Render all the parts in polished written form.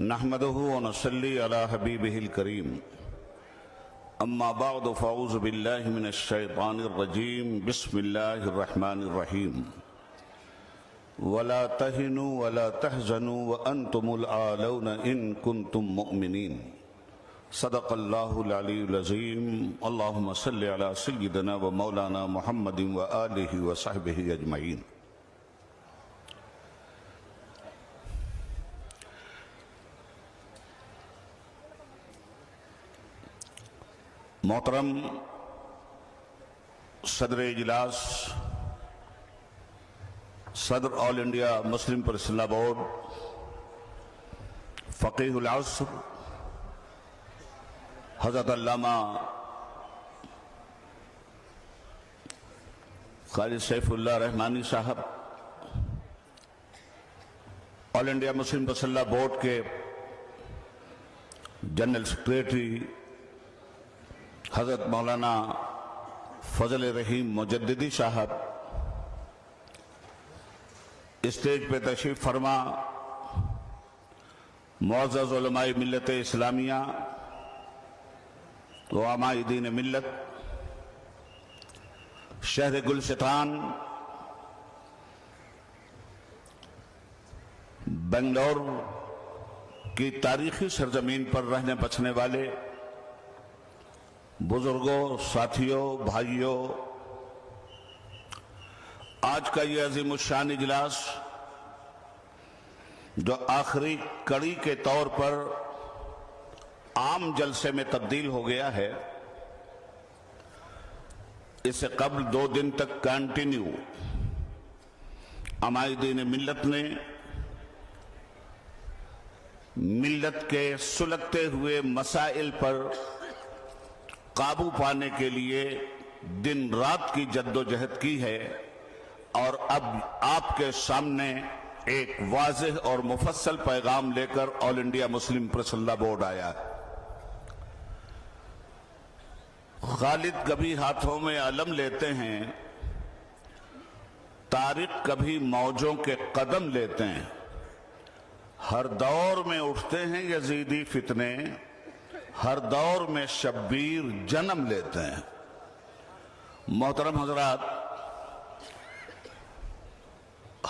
نحمده ونصلي على حبيبه الكريم اما بعد فاعوذ بالله من الشيطان الرجيم بسم الله الرحمن الرحيم ولا تهنوا ولا تحزنوا وانتم الاعلون ان كنتم مؤمنين صدق الله العلي العظيم اللهم صل على سيدنا ومولانا محمد وآله وصحبه اجمعين۔ محترم صدر اجلاس، صدر آل انڈیا مسلم پرسنل بورڈ، فقیہ العصر حضرت علامہ قاری سیف اللہ رحمانی صاحب، آل انڈیا مسلم پرسنل بورڈ کے جنرل سیکریٹری حضرت مولانا فضل رحیم مجددی صاحب، اسٹیج پہ تشریف فرما معزز علماء ملت اسلامیہ، علماء دین ملت، شہر گلستان بنگلور کی تاریخی سرزمین پر رہنے بسنے والے بزرگوں، ساتھیوں، بھائیوں، آج کا یہ عظیم الشان اجلاس جو آخری کڑی کے طور پر عام جلسے میں تبدیل ہو گیا ہے، اس سے قبل 2 دن تک کنٹینیو علماء دین ملت نے ملت کے سلگتے ہوئے مسائل پر قابو پانے کے لیے دن رات کی جد و جہد کی ہے، اور اب آپ کے سامنے ایک واضح اور مفصل پیغام لے کر آل انڈیا مسلم پرسنل بورڈ آیا ہے۔ خالد کبھی ہاتھوں میں علم لیتے ہیں، طارق کبھی موجوں کے قدم لیتے ہیں، ہر دور میں اٹھتے ہیں یزیدی فتنے، ہر دور میں شبیر جنم لیتے ہیں۔ محترم حضرات،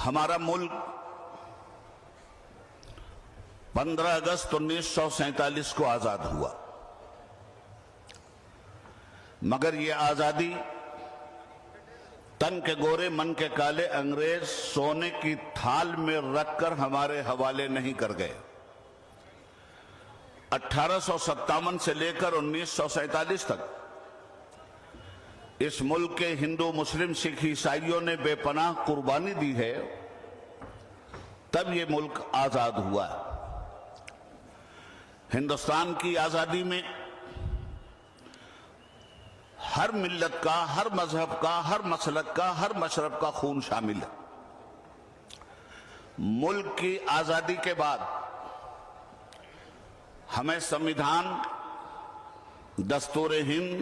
ہمارا ملک 15 اگست 1947 کو آزاد ہوا، مگر یہ آزادی تن کے گورے من کے کالے انگریز سونے کی تھال میں رکھ کر ہمارے حوالے نہیں کر گئے۔ 1857 سے لے کر 1947 تک اس ملک کے ہندو، مسلم، سکھ، عیسائیوں نے بے پناہ قربانی دی ہے، تب یہ ملک آزاد ہوا۔ ہندوستان کی آزادی میں ہر ملت کا، ہر مذہب کا، ہر مسلک کا، ہر مشرب کا خون شامل ہے۔ ملک کی آزادی کے بعد ہمیں سمویدھان، دستور ہند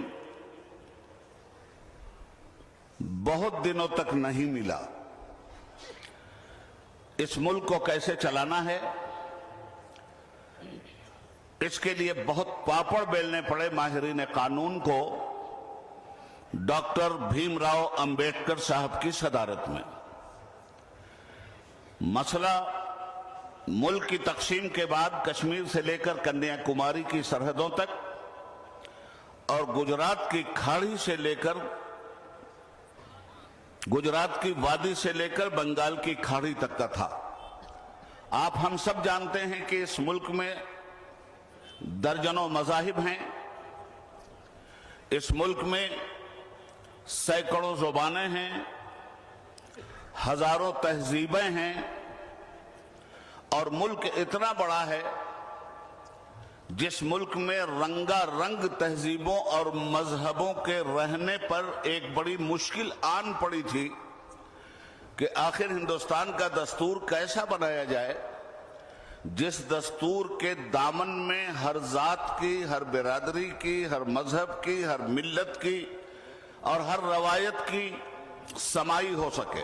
بہت دنوں تک نہیں ملا۔ اس ملک کو کیسے چلانا ہے، اس کے لیے بہت پاپڑ بیلنے پڑے ماہرین قانون کو ڈاکٹر بھیم راؤ امبیڈکر صاحب کی صدارت میں۔ مسئلہ ملک کی تقسیم کے بعد کشمیر سے لے کر کنیا کماری کی سرحدوں تک اور گجرات کی کھاڑی سے لے کر گجرات کی وادی سے لے کر بنگال کی کھاڑی تک کا تھا۔ آپ ہم سب جانتے ہیں کہ اس ملک میں درجنوں مذاہب ہیں، اس ملک میں سینکڑوں زبانیں ہیں، ہزاروں تہذیبیں ہیں، اور ملک اتنا بڑا ہے جس ملک میں رنگا رنگ تہذیبوں اور مذہبوں کے رہنے پر ایک بڑی مشکل آن پڑی تھی کہ آخر ہندوستان کا دستور کیسا بنایا جائے جس دستور کے دامن میں ہر ذات کی، ہر برادری کی، ہر مذہب کی، ہر ملت کی اور ہر روایت کی سمائی ہو سکے۔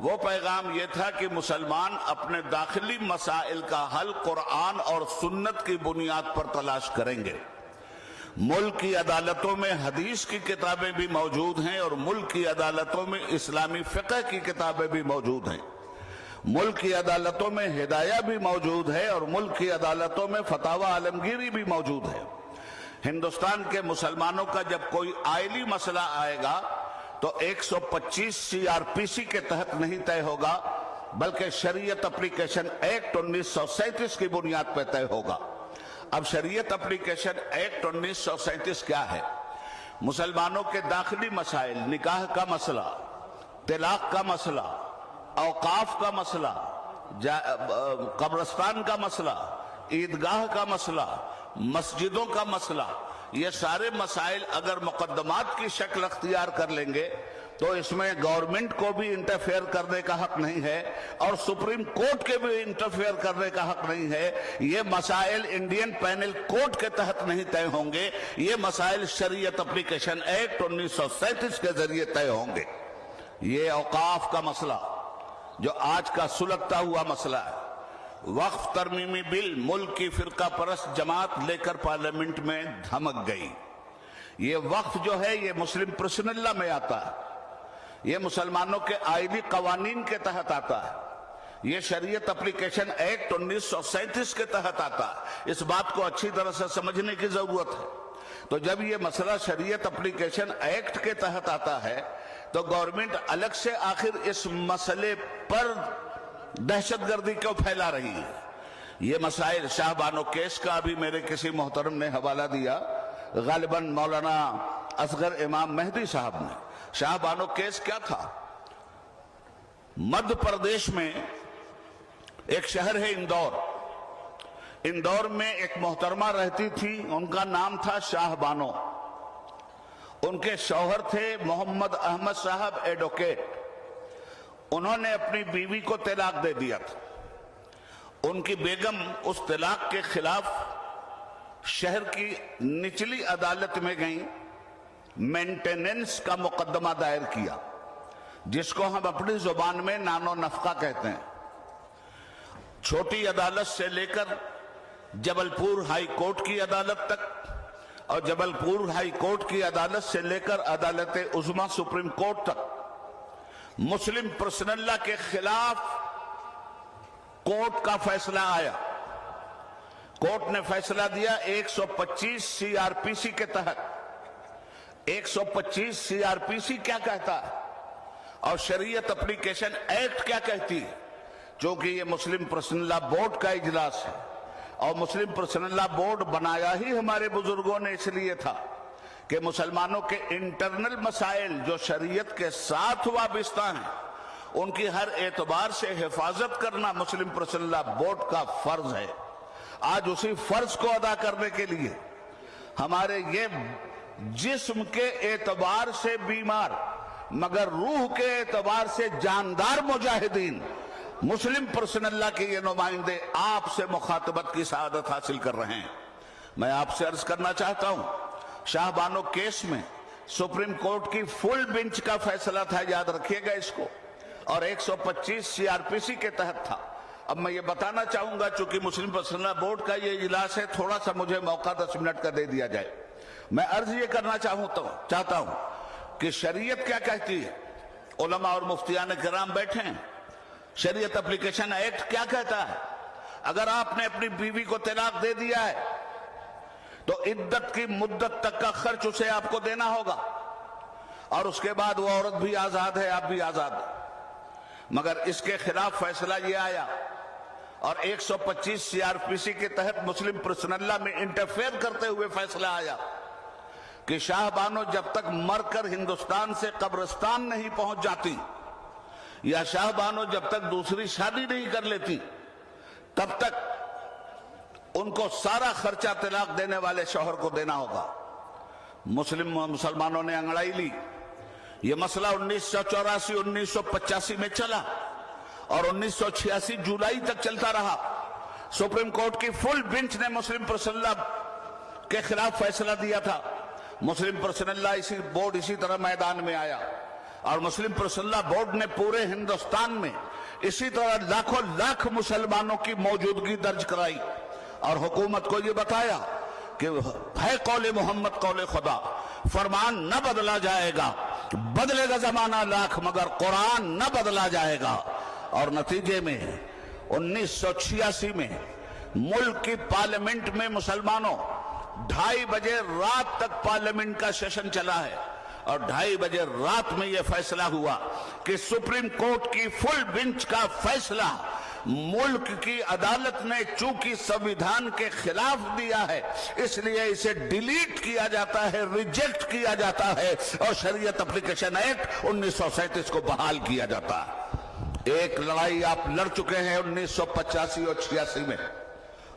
وہ پیغام یہ تھا کہ مسلمان اپنے داخلی مسائل کا حل قرآن اور سنت کی بنیاد پر تلاش کریں گے۔ ملک کی عدالتوں میں حدیث کی کتابیں بھی موجود ہیں اور ملک کی عدالتوں میں اسلامی فقہ کی کتابیں بھی موجود ہیں۔ ملک کی عدالتوں میں ہدایہ بھی موجود ہے اور ملک کی عدالتوں میں فتاوی عالمگیری بھی موجود ہے۔ ہندوستان کے مسلمانوں کا جب کوئی آئلی مسئلہ آئے گا تو 125 CRPC کے تحت نہیں طے ہوگا بلکہ شریعت اپلیکیشن ایکٹ 1937 کی بنیاد پہ طے ہوگا۔ اب شریعت اپلیکیشن ایکٹ 1937 کیا ہے؟ مسلمانوں کے داخلی مسائل، نکاح کا مسئلہ، طلاق کا مسئلہ، اوقاف کا مسئلہ، قبرستان کا مسئلہ، عیدگاہ کا مسئلہ، مسجدوں کا مسئلہ، یہ سارے مسائل اگر مقدمات کی شکل اختیار کر لیں گے تو اس میں گورنمنٹ کو بھی انٹرفیئر کرنے کا حق نہیں ہے اور سپریم کورٹ کے بھی انٹرفیئر کرنے کا حق نہیں ہے۔ یہ مسائل انڈین پینل کوڈ کے تحت نہیں طے ہوں گے، یہ مسائل شریعت اپلیکیشن ایکٹ 1937 کے ذریعے طے ہوں گے۔ یہ اوقاف کا مسئلہ جو آج کا سلگتا ہوا مسئلہ ہے، وقف ترمیمی بل ملک کی فرقہ پرست جماعت لے کر پارلیمنٹ میں دھمک گئی۔ یہ وقف جو ہے یہ مسلم پرسنل لا میں آتا ہے، یہ مسلمانوں کے آئلی قوانین کے تحت آتا ہے، یہ شریعت اپلیکیشن ایکٹ 1937 کے تحت آتا ہے۔ اس بات کو اچھی طرح سے سمجھنے کی ضرورت ہے۔ تو جب یہ مسئلہ شریعت اپلیکیشن ایکٹ کے تحت آتا ہے تو گورنمنٹ الگ سے آخر اس مسئلے پر دہشت گردی کیوں پھیلا رہی ہے؟ یہ مسائل شاہ بانو کیس کا ابھی میرے کسی محترم نے حوالہ دیا، غالباً مولانا اصغر امام مہدی صاحب نے۔ شاہ بانو کیس کیا تھا؟ مدھیہ پردیش میں ایک شہر ہے اندور، اندور میں ایک محترمہ رہتی تھی، ان کا نام تھا شاہ بانو۔ ان کے شوہر تھے محمد احمد صاحب ایڈوکیٹ۔ انہوں نے اپنی بیوی کو طلاق دے دیا تھا۔ ان کی بیگم اس طلاق کے خلاف شہر کی نچلی عدالت میں گئیں، مینٹیننس کا مقدمہ دائر کیا، جس کو ہم اپنی زبان میں نان و نفقہ کہتے ہیں۔ چھوٹی عدالت سے لے کر جبل پور ہائی کورٹ کی عدالت تک اور جبل پور ہائی کورٹ کی عدالت سے لے کر عدالت عظمیٰ سپریم کورٹ تک مسلم پرسنل لا کے خلاف کورٹ کا فیصلہ آیا۔ کورٹ نے فیصلہ دیا 125 CRPC کے تحت۔ 125 CRPC کیا کہتا ہے اور شریعت اپلیکیشن ایکٹ کیا کہتی ہے؟ چونکہ یہ مسلم پرسنل لا بورڈ کا اجلاس ہے اور مسلم پرسنل لا بورڈ بنایا ہی ہمارے بزرگوں نے اس لیے تھا کہ مسلمانوں کے انٹرنل مسائل جو شریعت کے ساتھ وابستہ ہیں ان کی ہر اعتبار سے حفاظت کرنا مسلم پرسنل لا بورڈ کا فرض ہے۔ آج اسی فرض کو ادا کرنے کے لیے ہمارے یہ جسم کے اعتبار سے بیمار مگر روح کے اعتبار سے جاندار مجاہدین مسلم پرسنل لا کے یہ نمائندے آپ سے مخاطبت کی سعادت حاصل کر رہے ہیں۔ میں آپ سے عرض کرنا چاہتا ہوں، شاہ بانو کیس میں سپریم کورٹ کی فل بینچ کا فیصلہ تھا، یاد رکھیے گا اس کو، اور 125 CRPC کے تحت تھا۔ اب میں یہ بتانا چاہوں گا چونکہ مسلم پرسنل لا بورڈ کا یہ اجلاس ہے، تھوڑا سا مجھے موقع 10 منٹ کا دے دیا جائے۔ میں عرض یہ کرنا چاہتا ہوں کہ شریعت کیا کہتی ہے؟ علماء اور مفتیان کرام بیٹھے ہیں۔ شریعت اپلیکیشن ایکٹ کیا کہتا ہے؟ اگر آپ نے اپنی بیوی کو طلاق دے دیا ہے تو عدت کی مدت تک کا خرچ اسے آپ کو دینا ہوگا اور اس کے بعد وہ عورت بھی آزاد ہے، آپ بھی آزاد ہیں۔ مگر اس کے خلاف فیصلہ یہ آیا اور 125 CRPC کے تحت مسلم پرسنل لا میں انٹرفیئر کرتے ہوئے فیصلہ آیا کہ شاہ بانو جب تک مر کر ہندوستان سے قبرستان نہیں پہنچ جاتی یا شاہ بانو جب تک دوسری شادی نہیں کر لیتی تب تک ان کو سارا خرچہ طلاق دینے والے شوہر کو دینا ہوگا۔ مسلمانوں نے انگڑائی لی۔ یہ مسئلہ 1984 1985 میں چلا اور 1986 جولائی تک چلتا رہا۔ سپریم کورٹ کی فل بینچ نے مسلم پرسنل لا کے خلاف فیصلہ دیا تھا۔ مسلم پرسنل لا بورڈ اسی طرح میدان میں آیا اور مسلم پرسنل بورڈ نے پورے ہندوستان میں اسی طرح لاکھوں لاکھ مسلمانوں کی موجودگی درج کرائی اور حکومت کو یہ بتایا کہ ہے قول محمد قول خدا، فرمان نہ بدلا جائے گا، بدلے گا زمانہ لاکھ مگر قرآن نہ بدلا جائے گا۔ اور نتیجے میں 1986 میں ملک کی پارلیمنٹ میں مسلمانوں 2:30 بجے رات تک پارلیمنٹ کا سیشن چلا ہے اور 2:30 بجے رات میں یہ فیصلہ ہوا کہ سپریم کورٹ کی فل بینچ کا فیصلہ ملک کی عدالت نے چونکہ سنویدھان کے خلاف دیا ہے اس لیے اسے ڈیلیٹ کیا جاتا ہے، ریجیکٹ کیا جاتا ہے اور شریعت اپلیکیشن ایکٹ 1937 کو بحال کیا جاتا ہے۔ ایک لڑائی آپ لڑ چکے ہیں 1985 اور 86 میں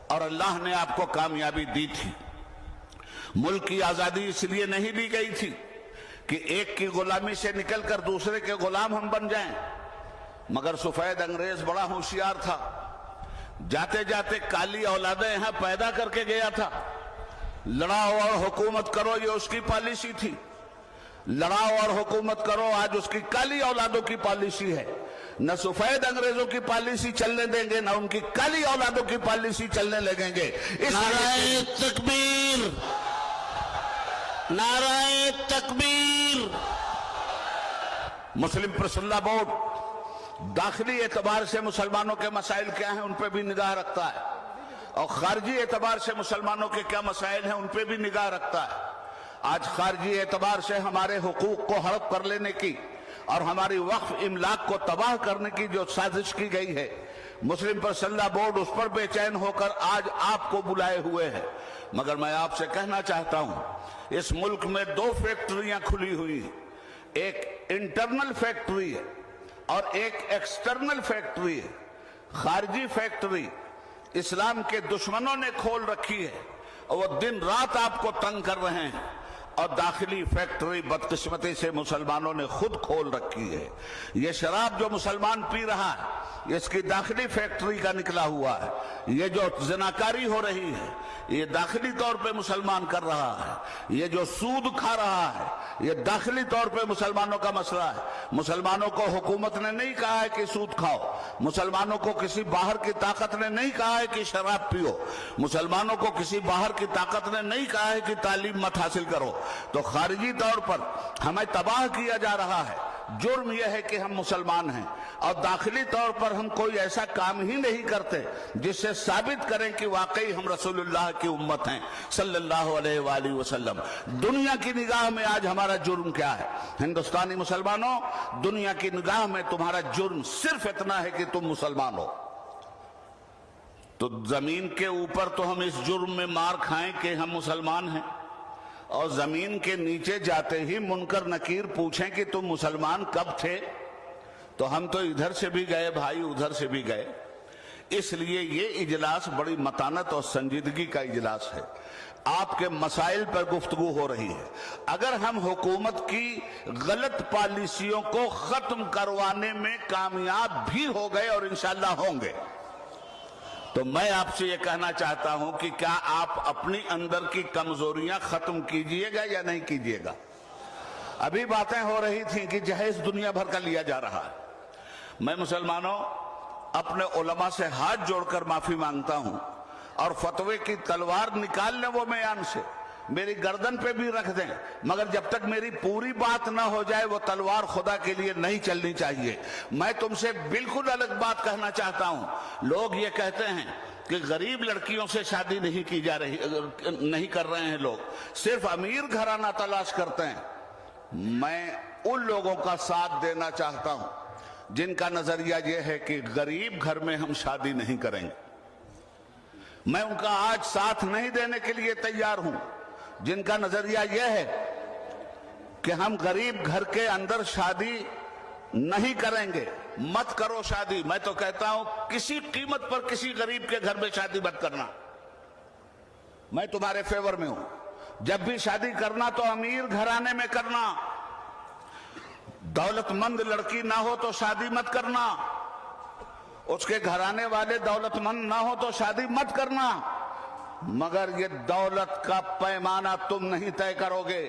اور اللہ نے آپ کو کامیابی دی تھی۔ ملک کی آزادی اس لیے نہیں دی گئی تھی کہ ایک کی غلامی سے نکل کر دوسرے کے غلام ہم بن جائیں، مگر سفید انگریز بڑا ہوشیار تھا، جاتے جاتے کالی اولادیں یہاں پیدا کر کے گیا تھا۔ لڑاؤ اور حکومت کرو یہ اس کی پالیسی تھی، لڑاؤ اور حکومت کرو آج اس کی کالی اولادوں کی پالیسی ہے۔ نہ سفید انگریزوں کی پالیسی چلنے دیں گے نہ ان کی کالی اولادوں کی پالیسی چلنے لگیں گے۔ نعرہ تکبیر، نعرہ تکبیر۔ مسلم پرسنل بورڈ داخلی اعتبار سے مسلمانوں کے مسائل کیا ہیں ان پہ بھی نگاہ رکھتا ہے اور خارجی اعتبار سے مسلمانوں کے کیا مسائل ہیں ان پہ بھی نگاہ رکھتا ہے۔ آج خارجی اعتبار سے ہمارے حقوق کو ہڑپ کر لینے کی اور ہماری وقف املاک کو تباہ کرنے کی جو سازش کی گئی ہے، مسلم پرسنل بورڈ اس پر بے چین ہو کر آج آپ کو بلائے ہوئے ہے۔ مگر میں آپ سے کہنا چاہتا ہوں اس ملک میں 2 فیکٹریاں کھلی ہوئی ہیں، ایک انٹرنل فیکٹری ہے اور ایک ایکسٹرنل فیکٹری ہے۔ خارجی فیکٹری اسلام کے دشمنوں نے کھول رکھی ہے اور وہ دن رات آپ کو تنگ کر رہے ہیں، اور داخلی فیکٹری بدقسمتی سے مسلمانوں نے خود کھول رکھی ہے۔ یہ شراب جو مسلمان پی رہا ہے اس کی داخلی فیکٹری کا نکلا ہوا ہے، یہ جو زناکاری ہو رہی ہے یہ داخلی طور پہ مسلمان کر رہا ہے، یہ جو سود کھا رہا ہے یہ داخلی طور پہ مسلمانوں کا مسئلہ ہے۔ مسلمانوں کو حکومت نے نہیں کہا ہے کہ سود کھاؤ، مسلمانوں کو کسی باہر کی طاقت نے نہیں کہا ہے کہ شراب پیو، مسلمانوں کو کسی باہر کی طاقت نے نہیں کہا ہے کہ تعلیم مت حاصل کرو۔ تو خارجی طور پر ہمیں تباہ کیا جا رہا ہے، جرم یہ ہے کہ ہم مسلمان ہیں، اور داخلی طور پر ہم کوئی ایسا کام ہی نہیں کرتے جس سے ثابت کریں کہ واقعی ہم رسول اللہ کی امت ہیں صلی اللہ علیہ وآلہ وسلم۔ دنیا کی نگاہ میں آج ہمارا جرم کیا ہے؟ ہندوستانی مسلمانوں، دنیا کی نگاہ میں تمہارا جرم صرف اتنا ہے کہ تم مسلمان ہو۔ تو زمین کے اوپر تو ہم اس جرم میں مار کھائیں کہ ہم مسلمان ہیں، اور زمین کے نیچے جاتے ہی منکر نکیر پوچھیں کہ تم مسلمان کب تھے تو ہم تو ادھر سے بھی گئے بھائی ادھر سے بھی گئے۔ اس لیے یہ اجلاس بڑی متانت اور سنجیدگی کا اجلاس ہے، آپ کے مسائل پر گفتگو ہو رہی ہے۔ اگر ہم حکومت کی غلط پالیسیوں کو ختم کروانے میں کامیاب بھی ہو گئے اور انشاءاللہ ہوں گے تو میں آپ سے یہ کہنا چاہتا ہوں کہ کیا آپ اپنی اندر کی کمزوریاں ختم کیجئے گا یا نہیں کیجئے گا؟ ابھی باتیں ہو رہی تھیں کہ جہیز دنیا بھر کا لیا جا رہا ہے۔ میں مسلمانوں اپنے علماء سے ہاتھ جوڑ کر معافی مانگتا ہوں، اور فتوے کی تلوار نکال لیں وہ میان سے، میری گردن پہ بھی رکھ دیں، مگر جب تک میری پوری بات نہ ہو جائے وہ تلوار خدا کے لیے نہیں چلنی چاہیے۔ میں تم سے بالکل الگ بات کہنا چاہتا ہوں۔ لوگ یہ کہتے ہیں کہ غریب لڑکیوں سے شادی نہیں کی جا رہی، نہیں کر رہے ہیں، لوگ صرف امیر گھرانہ تلاش کرتے ہیں۔ میں ان لوگوں کا ساتھ دینا چاہتا ہوں جن کا نظریہ یہ ہے کہ غریب گھر میں ہم شادی نہیں کریں گے۔ میں ان کا آج ساتھ نہیں دینے کے لیے تیار ہوں جن کا نظریہ یہ ہے کہ ہم غریب گھر کے اندر شادی نہیں کریں گے، مت کرو شادی۔ میں تو کہتا ہوں کسی قیمت پر کسی غریب کے گھر میں شادی مت کرنا، میں تمہارے فیور میں ہوں۔ جب بھی شادی کرنا تو امیر گھرانے میں کرنا، دولت مند لڑکی نہ ہو تو شادی مت کرنا، اس کے گھرانے والے دولت مند نہ ہو تو شادی مت کرنا۔ مگر یہ دولت کا پیمانہ تم نہیں طے کرو گے،